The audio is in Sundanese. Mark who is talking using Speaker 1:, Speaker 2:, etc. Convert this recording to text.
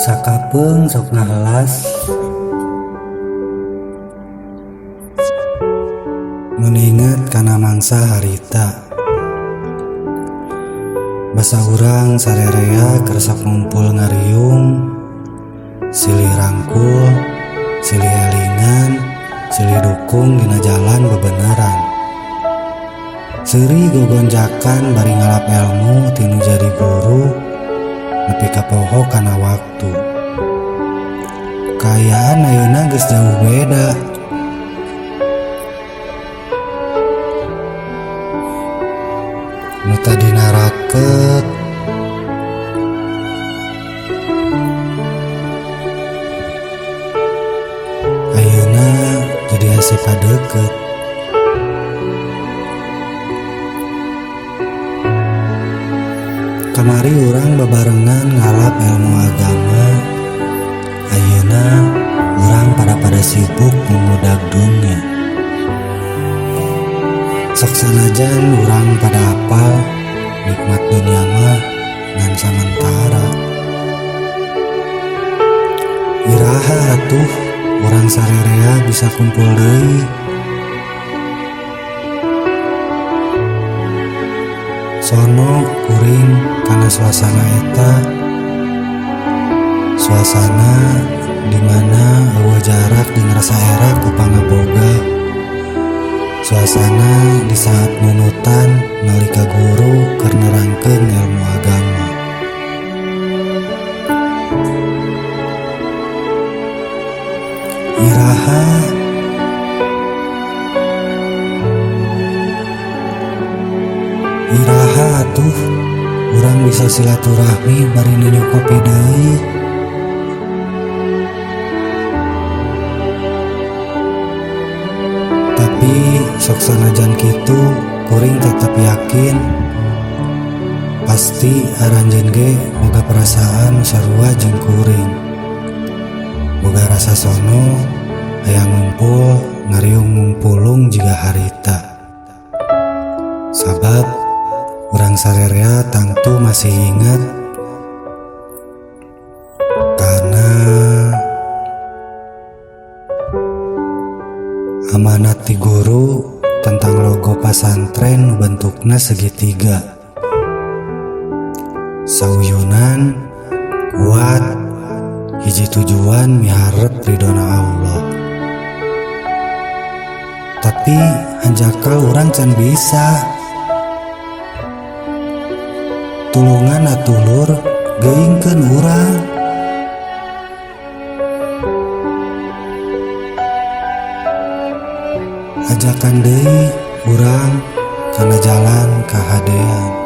Speaker 1: Sakapeung sok ngahelas meninget kana mangsa harita. Basa urang sarerea kersak ngumpul ngariung, silih rangkul, silih elingan, silih dukung dina jalan bebeneran. Seuri gogonjakan bari ngalap ilmu tinu jadi guru, nepi ka poho kana waktu. Kaayaan ayeuna geus jauh beda. Nu tadina raket ayeuna jadi hese kadeukeut. Kamari urang babarengan ngalap ilmu agama. Ayeuna urang pada sibuk mengudag dunia. Sok sanajan urang pada apal nikmat dunia mah ngan samentara. Iraha atuh urang sarerea bisa kumpul deui. Sono kuring kana suasana eta, suasana dimana eueuh jarak jeung rasa era ku pangaboga, suasana di saat nunutan nalika guru keur nerangkeun ilmu agama. Iraha atuh urang bisa silaturahmi bari nginum kopi deui. Tapi sok sanajan kitu kuring tetep yakin pasti aranjeun ge boga perasaan sarua jeung kuring. Boga rasa sono aya ngumpul ngariung ngumpulung jiga harita. Sabab urang sarerea tangtu masih ingat karena amanat ti guru tentang logo pasantren bentukna segitiga. Sauyunan kuat hiji tujuan miharep ridona Allah. Tapi hanjakal urang can bisa tulungan atulur geingkeun urang. Ajakan deui urang kana jalan kahadean.